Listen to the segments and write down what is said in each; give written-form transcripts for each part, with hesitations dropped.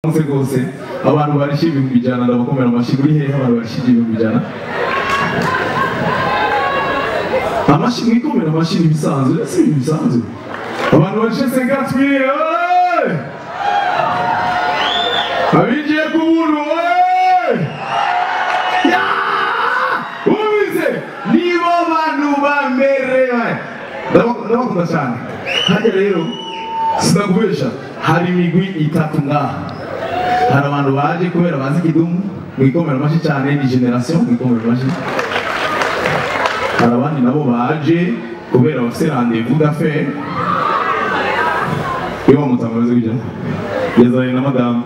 rwose abantu barishije ibihumbi ijana ndabakomera amashyi kuri hehe abantu barishije ibihumbi ijana amashyi mwikomera amashyi n'ibisanzwe si ibisanzwe abantu barishije sengatwi abinjiye ku buntu ubize nibo abantu bamerewe ndabakunda cyane hajya rero sinakubesha hari imigwi itatu ngaha hari abantu baje kubera bazi kidumu mwikomera amashyi cyane ni generation mwikomera amashyi hari abandi nabo baje kubera bafite rendez-vous d'affaires iyo bamutangaza kujya yazanye na madamu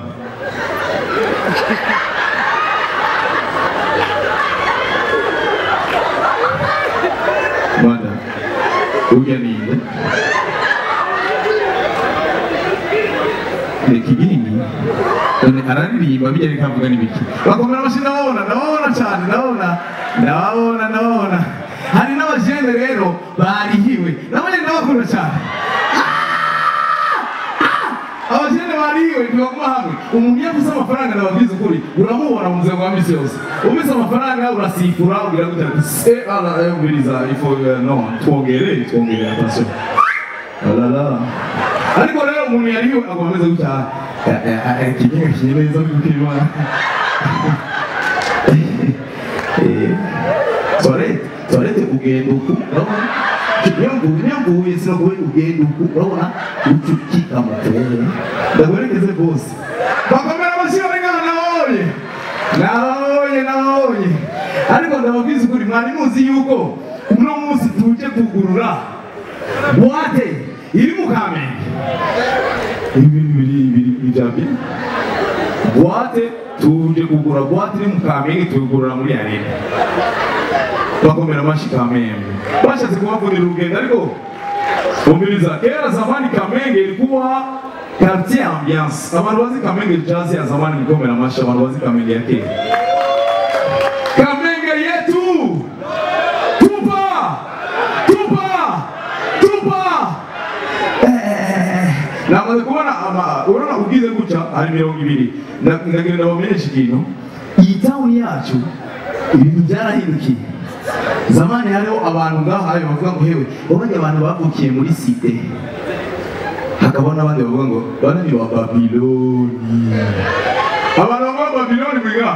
madame ujya ninde Nekigini araririmba bijya bikavuga n'ibiki bakomera amashyi ndababona cyane ndababona hari n'abajene rero barihiwe nabone ndabakunda cyane abajene barihiwe ntibaguma hamwe umuntu iyo afise amafaranga ndababwiza ukuri uramubona mu buzima bwa misi yose ufise amafaranga urasifura ugira gutya se ubiriza ifo no twongere attention ariko rero umuntu yariyo agomeza gutya kigenga kineza kukirwa Torete ugenda uku nyambuye sinakuwe ugenda uku urabona ucukika mutwe ndagwerekeze bose bakomera amashyi nabonye ariko ndababwiza ukuri mwari muzi yuko uno munsi tuje kugurura boate iri mu Kamenge ibintu biri byabi boate tuje kugura boate iri mu Kamenge tugurura muri arena bakomera amashyi Kamenge bashatse kubavunira urugendo ariko umiriza kera zamani Kamenge ilikuwa quartier ambiance abantu bazi Kamenge jazz ya zamani nikomera amashyi abantu bazi Kamenge ya kera Kamenge yetu namaze kubona urabona ubwize gutya hari 200 ndagenda bamenyesha ikintu iyi town yacu ibintu byarahindukiye zamani hariho abantu ngaha bavuga ngo hewe ubonye abantu bavukiye muri site hakaba n'abandi bavuga ngo bana ni wa Babiloni abantu ba Babiloni biga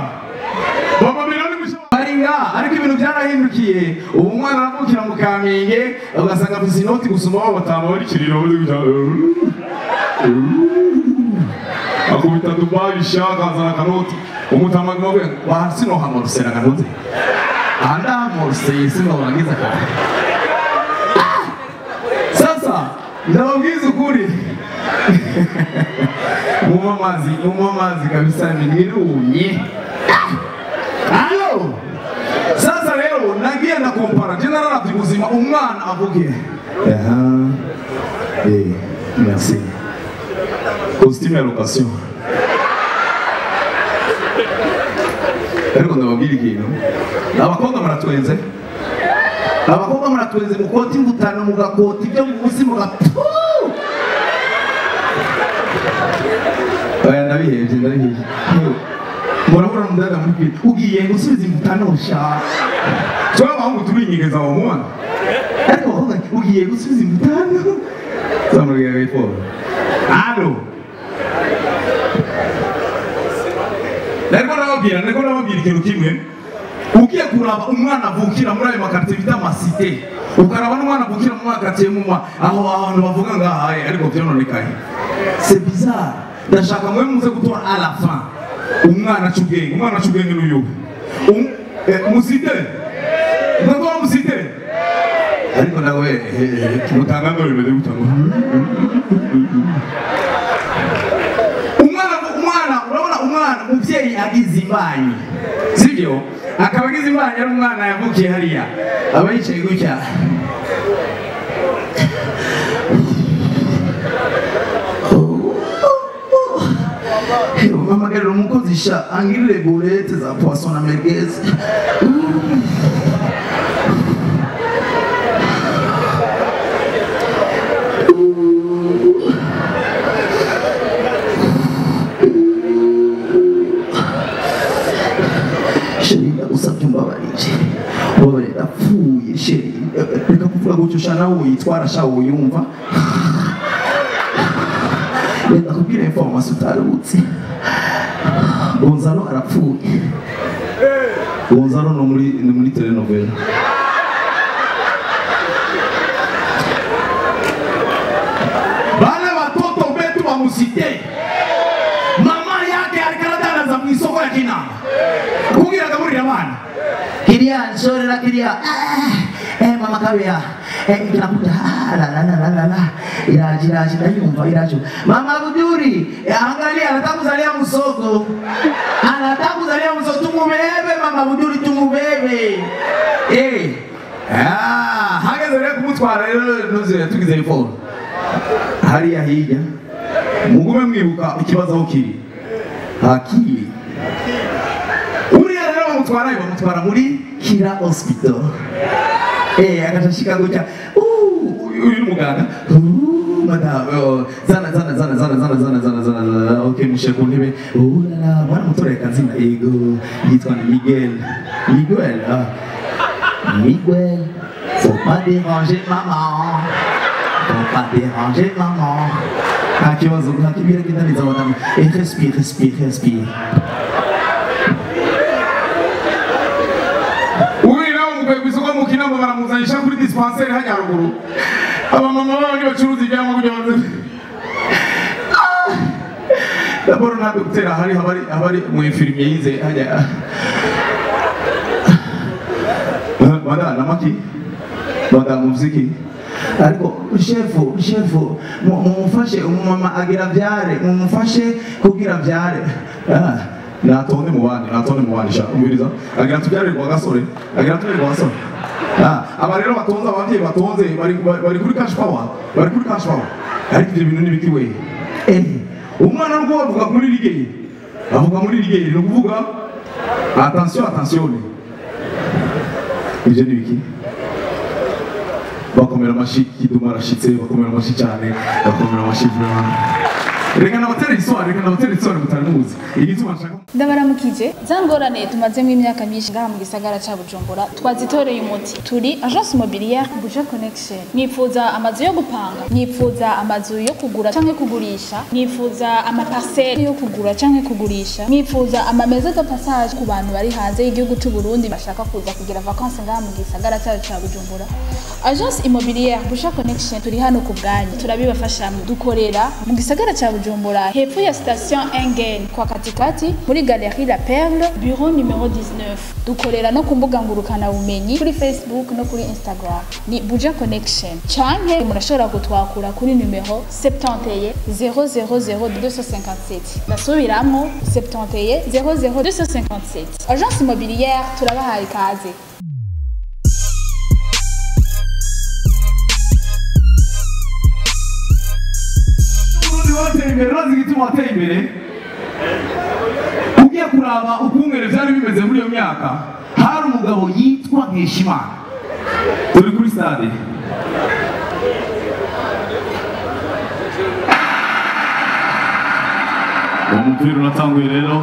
Babiloni baringa ariko ibintu byarahindukiye ubu mwana avukira mu Kamenge ugasanga afite inoti gusoma abo batama bari kiriro akubita Dubai shaka za kanoti umutama ngwe wasino hamorusera kanoti anda morse sino wangiza ka sasa ndababwiza ukuri mumamazi kabisa nirunye allo sasa leo nagiye na compara general ati muzima umwana avugiye merci costume à location ariko ndababwira ikintu abakobwa muratwenze mukoti ngutana mugakoti byo munsi mugatu aya ndabihebye murabura mudaga muri kwita ugiye gusubiza imutanosha cyo bahungu tubinyigeza mu mwana ariko ugiye gusubiza imutano zamuriye befo allo Nako nababwira ikintu kimwe ugiye kuraba umwana avukira muri ayo makartier bita amasite ukaraba n'umwana avukira mu makartier aho abantu bavuga ngaha ariko byononekaye c'est bizarre ndashaka mwe muze gutora à la fin umwana cyubwenge n'uyu musite ndatora musite ariko nawe mutanga ngo bimeze gutanga umwana umubyeyi agize imbanyi sibyo akaba agize imbanyi ari umwana yavukiye hariya aba yicaye gutya mamagarira umukozi sha angirire burete za poisson na merguez yapfuye sheri reka kuvuga gutyo shana wo yitwara shawo yumva reka kubwira information utarutse Gonzalo arapfuye Gonzalo no muri telenovela bale watoto wetu wa musite mama yake alikadana mu isoko ya Kinama kugira gaburira abana kiria nshorera kiria mama kabia inakuja la iraji ndayumva irajo mama Bujuri angalia anataka kuzalia msoko tumubebe mama Bujuri tumubebe hageze rero kumutwara rero nuze tugize iforo hariya hirya mugume mwibuka ikibazo aho kiri hakiri uriya rero bamutwara muri Kira Hospital akashashika gutya uyu muganga madame zana okay mushe ku ntebe bwana mutore kazina ego yitwa Miguel faut pas déranger maman kibazo ntakibira kinaniza madame respire Kwisuko mu Kinama baramuzanyisha kuri dispensaire hajya ruguru abamama babo bacuruza ibyamwa kugira d'abord na docteur hari mu infirmier yize hajya madame muziki ariko chefu mumufashe umumama agira byare mumufashe kugira byare natonde mu bandi sha umviriza agira tubyare kwa gasore aba rero batonze abavyeyi batonze bari kuri cash power ariko ibyo bintu nibiki we umwana rwo avuga muri ligeye no kuvuga attention ibyo nibiki bakomera amashi kiduma arashitse bakomera amashi cyane bakomera amashi reka nabatera isoni mutaramuzi igituma nshaka ndabaramukije zangorane tumazemo imyaka myinshi ngaha mu gisagara ca Bujumbura twazitoreye umuti turi agence immobilière Buja Connection nifuza amazu yo gupanga nifuza amazu yo kugura canke kugurisha nifuza amaparcelle yo kugura canke kugurisha nifuza amameza de passage ku bantu bari hanze y'igihugu cy'u Burundi bashaka kuza kugira vacances ngaha mu gisagara ca Bujumbura agence immobilière Buja Connection turi hano ku bwanyu turabibafashamo dukorera mu gisagara ca Bujumbura hepfo ya station Engen kwa katikati muri Galerie La Perle bureau numéro 19 dukorera no kumbuga ngurukana bumenyi kuri Facebook no kuri Instagram ni Buja Connection canke murashobora kutwakura kuri numero 71 000 257 nasubiramo 71 00 257 agence immobilière turabahaye ikaze Rozi gituma wateye imbere ugiye kuraba ukungere byari bimeze muri iyo myaka hari umugabo yitwa Nkeshimana turi kuri stade umupira uratanguye rero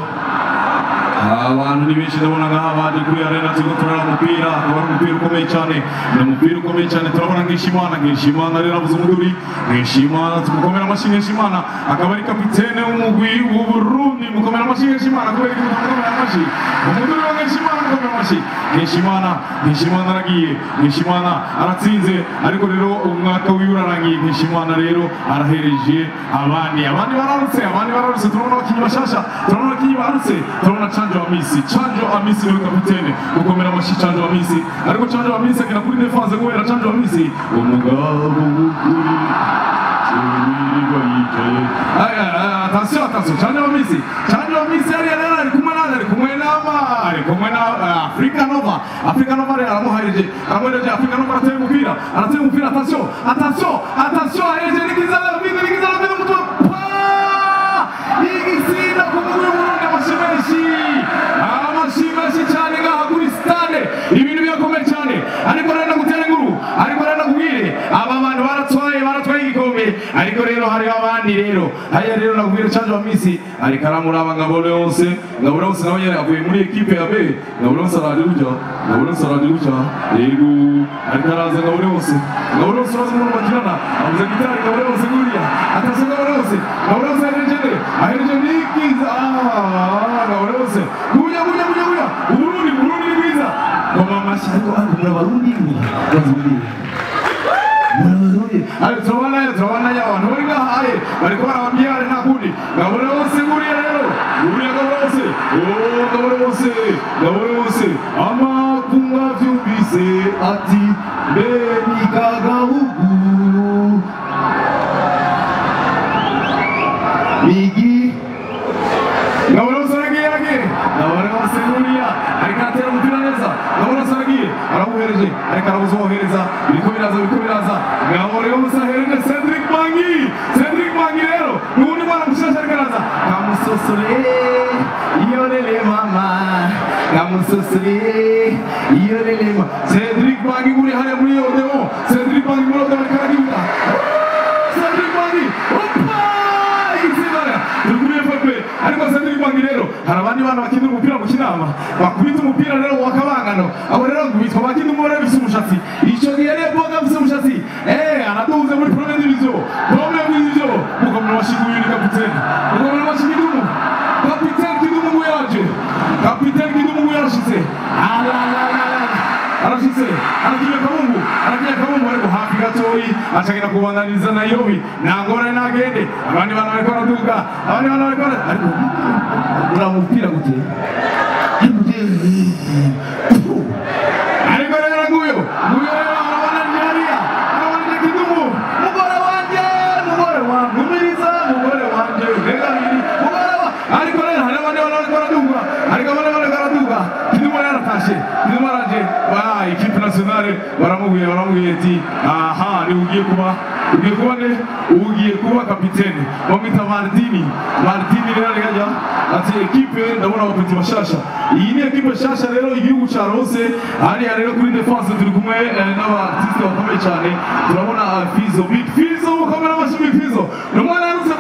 abantu ni benshi ndabona ngaha baje kuri arena turiko turara umupira akaba ari umupira ukomeye cyane turabona Nkeshimana rero avuze umuduri Nkeshimana tumukomera amashyi Nkeshimana akaba ari kapitene w'umugwi w'u Burundi mukomera amashyi Nkeshimana kubera ko mukomera amashyi umuduri wa Nkeshimana mukomera amashyi Nkeshimana aragiye Nkeshimana aratsinze ariko rero umwaka w'urarangiye Nkeshimana rero arahereje abandi bararutse turabona abakinyi bashasha turabona abakinyi barutse turabona Chanjo Amisi niwe kapitene ukomera amashyi Chanjo Amisi ariko Chanjo Amisi akina kuri defense kubera Chanjo Amisi umugabo w'ukuri attention Chanjo Amisi ari kumwe na Africa Nova rero aramuhareje Africa Nova arateye umupira attention aheje nikiza mutwe igisina kumuguru Burundi amashimesi cyane ngaha kuri stade ibintu birakomeye cyane ariko rero gutera inkuru ariko rero kubwire aba bantu baratwaye igikombe ariko rero hari abandi rero haya rero nabwire Chanjo Amisi ariko aramuraba Ngabo Leonce nawe nyene avuye muri equipe ya B Ngabo Leonce araje gutya yego ariko araza Ngabo Leonce urazi umuntu bakirana avuze gitari Ngabo Leonce guriya atase Ngabo Leonce ahereje nikiza Ngabo Leonce buya Burundi ni bwiza ngoma amashi ariko Burundi ari turabana y'abantu bari ngahaye bariko barababwira nta kundi Ngabo Leonce guriya rero Ngabo Leonce amakunga vyumvise ati beni kagahugu Migi Ngabo Leonce guriya ariko atera umupira neza Ngabo Leonce aramuhereje ariko aramuzohereza biriko biraza Ngabo Leonce ahereje Cedric Mangi rero nubundi mwana mushasha ariko araza kamusosore iyolele mama Cedric Mangi muri hariya muri Odeon Cedric Mangi muri Odeon ariko aragibuka Cedric Mangi ariko Cedric Mangi rero hari abandi bana bakina umupira mu kinama bakubita umupira rero wakabangano abo rero bitwa bakina umubare bise umushatsi ico gihe rero boga bise umushatsi araduze muri première division mukomera washigu yuni kapiteni kapiteni kidumu yarashitse arakinya kabumbu ariko hafi gatoyi acagenda kubandaniriza Nairobi nangora nagende abandi bana bariko baraduga ariko uramupira gute ariko rero nguyo rero arabana njariya arabana kidumu mugore wanje numiriza mugore wanje ariko rero hari abandi bana bariko baraduga kidumu rero aratashe kidumu araje ikipe nationale baramubwiye ati aha ni ugiye kuba kapiteni bamwita Martini rero arajya ati ekipe ndabona abakunzi bashasha iyi ni ekipe shasha rero igihugu ca Rose hariya rero kuri defense turi kumwe n'abartiste bakomeye cyane turabona Fizo mukomera amashyi Fizo n'umwana yarutse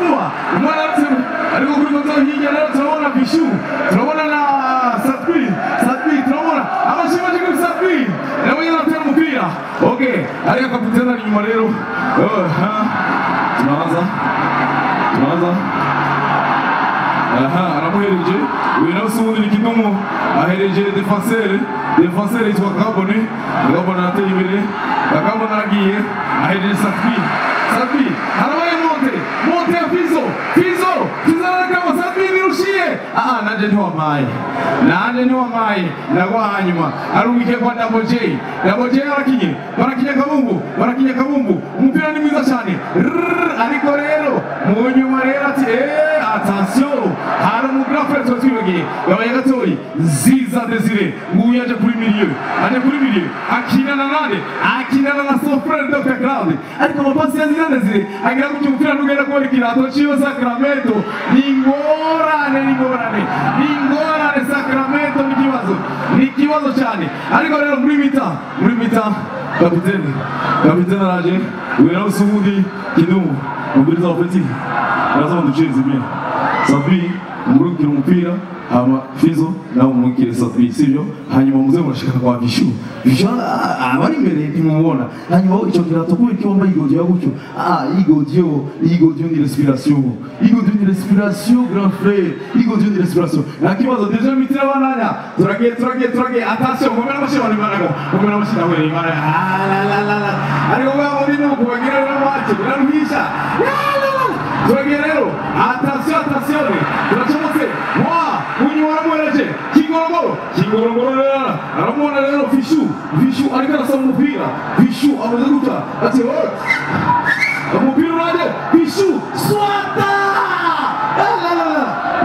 ariko kuri moto hirya rero turabona Bishu turabona na Satwi turabona amashyi kuri Satwi nawe yaratera umupira okay ariko kapiteni ari nyuma rero tunaanza aramuhereje uyu nawe usubundi ni kidumu ahereje defenseur yitwa Gabone arateye imbere Gabone aragiye ahereje Satwi harabaye monte Fizo aragaba Satwi nirushiye nanje ntiwamaye ndagwa hanyuma arungike kwa Double J barakinye kabumbu umupira ni mwiza cyane ariko rero mu nyuma rero ati attention hari umugraphe twibagiye yabaye gatoyi Ziza Desire nguye aje kuri milieu akinana na son frère Dr. Claude ariko amapasi ya Ziza Desire agira ku umupira n'ugenda kubona ikirato ciwe Sacramento ningorane Sacramento ni kibazo cyane ariko rero muri mita kapiteni araje wera usubundi kidumu mubiriza ofeti araza nduciriza bien Sabri murukira umupira ama Fizo na umukire Satwi sivyo hanyuma muze murashika kwa Bishu abari imbere ntimubona hanyuma ico kirato kuri kibomba igodio yagucyo igodio ni respiration grand frère igodio ni respiration na kibazo deja mitira bananya turage attention komera mashini nawe imana ariko muri no kubagira no macho biraruhisha turage rero attention turacomotse uyu waramuhereje Kingorongoro rero aramubona rero Vishu ariko arasaba umupira amaze guta ati umupira uraje Vishu swata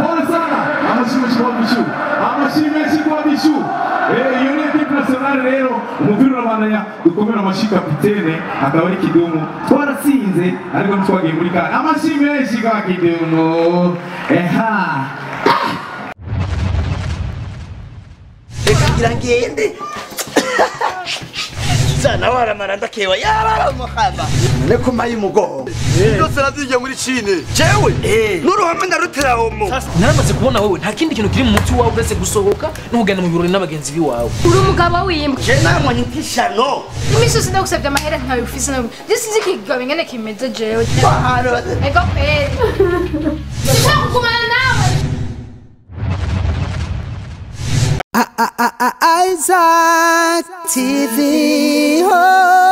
pole sana amashyi kwa Vishu iyo ni equipe nationale rero umupira urabandanya dukomera amashyi kapitene akaba ari Kidumu twaratsinze ariko ntitwagiye muri kane amashyi menshi kwa Kidumu irangende sana waramara ndakewa yaba muhamba none ko mayi mugo byose nazigiye muri Chine jewe n'uruhame ndarutera homo naramaze kubona wowe nta kindi kintu kiri mu muti wawe uretse gusohoka no kugenda mu birori n'abagenzi biwawe uri umugabo w'imbwa je namwe nkishano imisozi ndagusabye amahera ntawe ufise nawe gisize kigabe ngene kimeze jewe ego pere kumana nawe Isaac TV. Oh.